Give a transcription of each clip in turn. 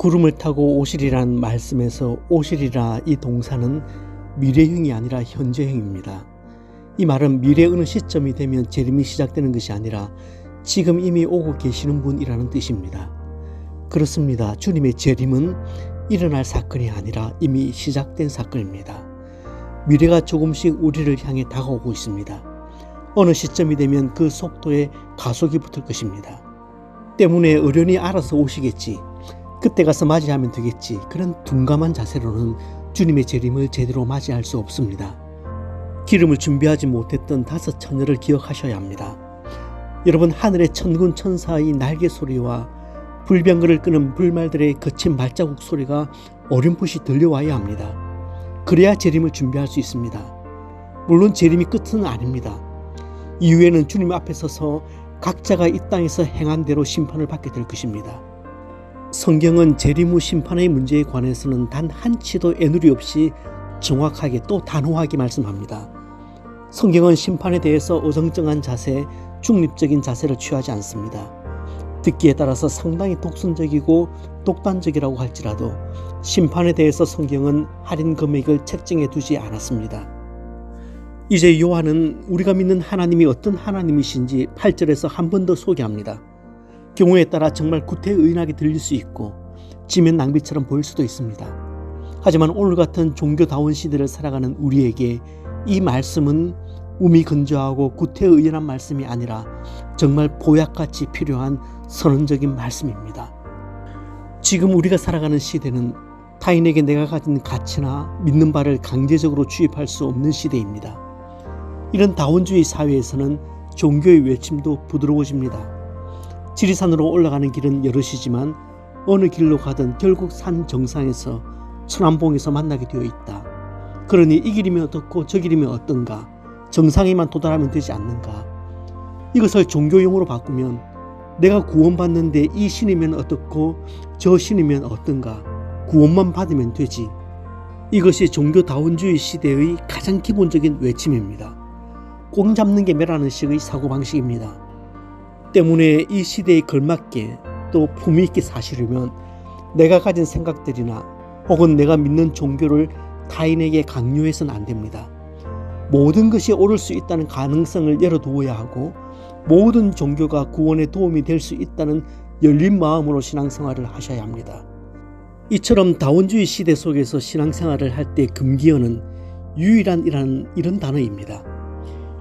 구름을 타고 오시리란 말씀에서 오시리라 이 동사는 미래형이 아니라 현재형입니다. 이 말은 미래 어느 시점이 되면 재림이 시작되는 것이 아니라 지금 이미 오고 계시는 분이라는 뜻입니다. 그렇습니다. 주님의 재림은 일어날 사건이 아니라 이미 시작된 사건입니다. 미래가 조금씩 우리를 향해 다가오고 있습니다. 어느 시점이 되면 그 속도에 가속이 붙을 것입니다. 때문에 어련히 알아서 오시겠지, 그때 가서 맞이하면 되겠지, 그런 둔감한 자세로는 주님의 재림을 제대로 맞이할 수 없습니다. 기름을 준비하지 못했던 5 처녀를 기억하셔야 합니다. 여러분, 하늘의 천군 천사의 날개 소리와 불병거를 끄는 불말들의 거친 발자국 소리가 어렴풋이 들려와야 합니다. 그래야 재림을 준비할 수 있습니다. 물론 재림이 끝은 아닙니다. 이후에는 주님 앞에 서서 각자가 이 땅에서 행한 대로 심판을 받게 될 것입니다. 성경은 재림 후 심판의 문제에 관해서는 단 한치도 애누리 없이 정확하게 또 단호하게 말씀합니다. 성경은 심판에 대해서 어정쩡한 자세, 중립적인 자세를 취하지 않습니다. 듣기에 따라서 상당히 독선적이고 독단적이라고 할지라도 심판에 대해서 성경은 할인 금액을 책정해 두지 않았습니다. 이제 요한은 우리가 믿는 하나님이 어떤 하나님이신지 8절에서 한 번 더 소개합니다. 경우에 따라 정말 구태의연하게 들릴 수 있고 지면 낭비처럼 보일 수도 있습니다. 하지만 오늘 같은 종교다운 시대를 살아가는 우리에게 이 말씀은 우미 근저하고 구태의연한 말씀이 아니라 정말 보약같이 필요한 선언적인 말씀입니다. 지금 우리가 살아가는 시대는 타인에게 내가 가진 가치나 믿는 바를 강제적으로 주입할 수 없는 시대입니다. 이런 다원주의 사회에서는 종교의 외침도 부드러워집니다. 지리산으로 올라가는 길은 여럿이지만 어느 길로 가든 결국 산 정상에서 천안봉에서 만나게 되어 있다. 그러니 이 길이면 어떻고 저 길이면 어떤가, 정상에만 도달하면 되지 않는가. 이것을 종교용어로 바꾸면 내가 구원받는데 이 신이면 어떻고 저 신이면 어떤가, 구원만 받으면 되지. 이것이 종교다원주의 시대의 가장 기본적인 외침입니다. 꽁 잡는 게 매라는 식의 사고방식입니다. 때문에 이 시대에 걸맞게 또 품위 있게 사시려면 내가 가진 생각들이나 혹은 내가 믿는 종교를 타인에게 강요해서는 안 됩니다. 모든 것이 옳을 수 있다는 가능성을 열어두어야 하고 모든 종교가 구원에 도움이 될 수 있다는 열린 마음으로 신앙생활을 하셔야 합니다. 이처럼 다원주의 시대 속에서 신앙생활을 할 때 금기어는 유일한이라는 이런 단어입니다.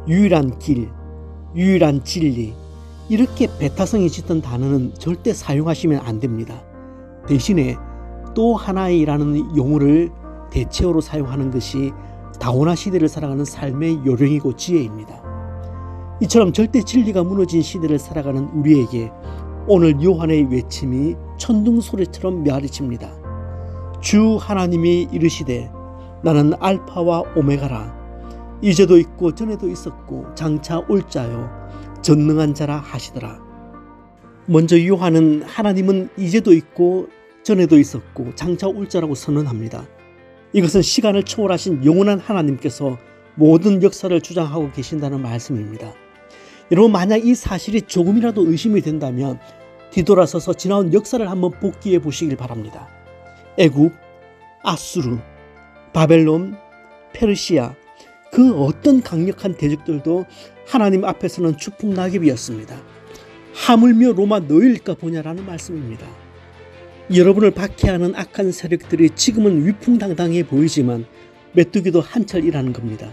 유일한 길, 유일한 진리, 이렇게 배타성이 짙은 단어는 절대 사용하시면 안 됩니다. 대신에 또 하나이라는 용어를 대체어로 사용하는 것이 다원화 시대를 살아가는 삶의 요령이고 지혜입니다. 이처럼 절대 진리가 무너진 시대를 살아가는 우리에게 오늘 요한의 외침이 천둥소리처럼 메아리칩니다. 주 하나님이 이르시되 나는 알파와 오메가라. 이제도 있고 전에도 있었고 장차 올 자요 전능한 자라 하시더라. 먼저 요한은 하나님은 이제도 있고 전에도 있었고 장차 올 자라고 선언합니다. 이것은 시간을 초월하신 영원한 하나님께서 모든 역사를 주장하고 계신다는 말씀입니다. 여러분, 만약 이 사실이 조금이라도 의심이 된다면 뒤돌아서서 지나온 역사를 한번 복기해 보시길 바랍니다. 애굽, 아수르, 바벨론, 페르시아, 그 어떤 강력한 대적들도 하나님 앞에서는 추풍낙엽이었습니다. 하물며 로마 너희일까 보냐라는 말씀입니다. 여러분을 박해하는 악한 세력들이 지금은 위풍당당해 보이지만 메뚜기도 한철 일하는 겁니다.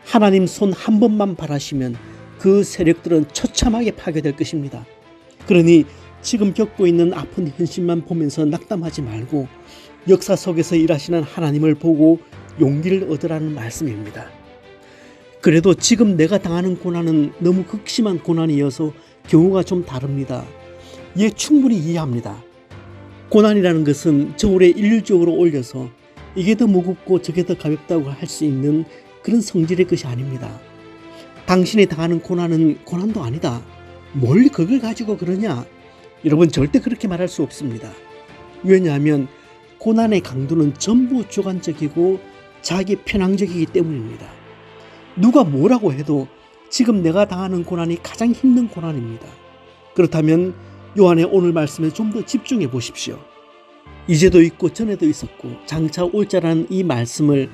하나님 손 한 번만 바라시면 그 세력들은 처참하게 파괴될 것입니다. 그러니 지금 겪고 있는 아픈 현실만 보면서 낙담하지 말고 역사 속에서 일하시는 하나님을 보고 용기를 얻으라는 말씀입니다. 그래도 지금 내가 당하는 고난은 너무 극심한 고난이어서 경우가 좀 다릅니다. 예, 충분히 이해합니다. 고난이라는 것은 저울에 일률적으로 올려서 이게 더 무겁고 저게 더 가볍다고 할 수 있는 그런 성질의 것이 아닙니다. 당신이 당하는 고난은 고난도 아니다. 뭘 그걸 가지고 그러냐? 여러분, 절대 그렇게 말할 수 없습니다. 왜냐하면 고난의 강도는 전부 주관적이고 자기 편향적이기 때문입니다. 누가 뭐라고 해도 지금 내가 당하는 고난이 가장 힘든 고난입니다. 그렇다면 요한의 오늘 말씀에 좀 더 집중해 보십시오. 이제도 있고 전에도 있었고 장차 올 자라는 이 말씀을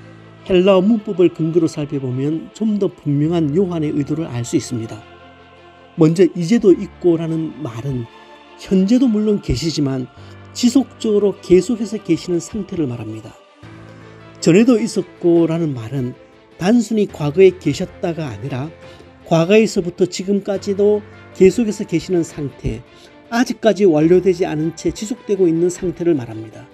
헬라어 문법을 근거로 살펴보면 좀 더 분명한 요한의 의도를 알 수 있습니다. 먼저 이제도 있고라는 말은 현재도 물론 계시지만 지속적으로 계속해서 계시는 상태를 말합니다. 전에도 있었고라는 말은 단순히 과거에 계셨다가 아니라 과거에서부터 지금까지도 계속해서 계시는 상태, 아직까지 완료되지 않은 채 지속되고 있는 상태를 말합니다.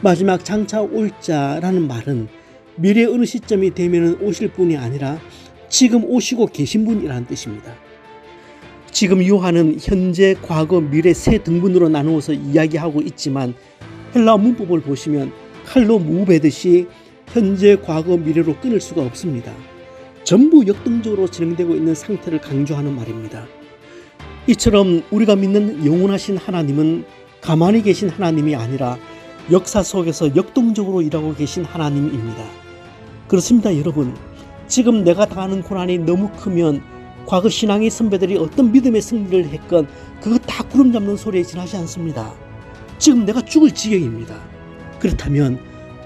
마지막 장차 올 자라는 말은 미래 어느 시점이 되면 오실 분이 아니라 지금 오시고 계신 분이라는 뜻입니다. 지금 요한은 현재, 과거, 미래 세 등분으로 나누어서 이야기하고 있지만 헬라어 문법을 보시면 칼로 무베듯이 현재, 과거, 미래로 끊을 수가 없습니다. 전부 역동적으로 진행되고 있는 상태를 강조하는 말입니다. 이처럼 우리가 믿는 영원하신 하나님은 가만히 계신 하나님이 아니라 역사 속에서 역동적으로 일하고 계신 하나님입니다. 그렇습니다, 여러분. 지금 내가 당하는 고난이 너무 크면 과거 신앙의 선배들이 어떤 믿음의 승리를 했건 그거 다 구름 잡는 소리에 지나지 않습니다. 지금 내가 죽을 지경입니다. 그렇다면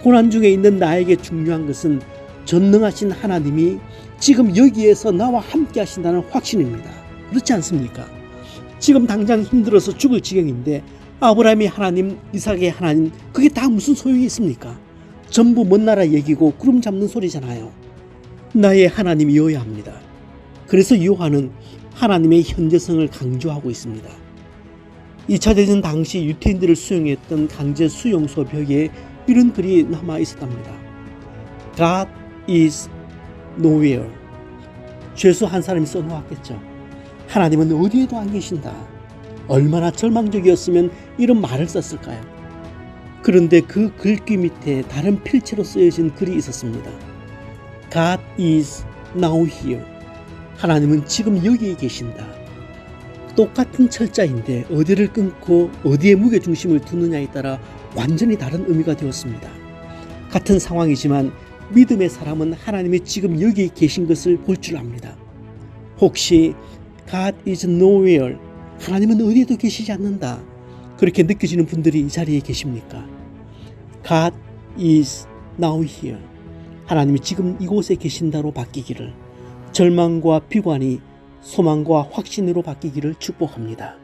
고난 중에 있는 나에게 중요한 것은 전능하신 하나님이 지금 여기에서 나와 함께 하신다는 확신입니다. 그렇지 않습니까? 지금 당장 힘들어서 죽을 지경인데 아브라함의 하나님, 이삭의 하나님, 그게 다 무슨 소용이 있습니까? 전부 먼 나라 얘기고 구름 잡는 소리잖아요. 나의 하나님이어야 합니다. 그래서 요한은 하나님의 현재성을 강조하고 있습니다. 2차 대전 당시 유태인들을 수용했던 강제 수용소 벽에 이런 글이 남아 있었답니다. God is nowhere. 죄수 한 사람이 써놓았겠죠. 하나님은 어디에도 안 계신다. 얼마나 절망적이었으면 이런 말을 썼을까요? 그런데 그 글귀 밑에 다른 필체로 쓰여진 글이 있었습니다. God is now here. 하나님은 지금 여기에 계신다. 똑같은 철자인데 어디를 끊고 어디에 무게중심을 두느냐에 따라 완전히 다른 의미가 되었습니다. 같은 상황이지만 믿음의 사람은 하나님이 지금 여기에 계신 것을 볼 줄 압니다. 혹시 God is nowhere, 하나님은 어디에도 계시지 않는다, 그렇게 느껴지는 분들이 이 자리에 계십니까? God is now here. 하나님이 지금 이곳에 계신다로 바뀌기를, 절망과 비관이 소망과 확신으로 바뀌기를 축복합니다.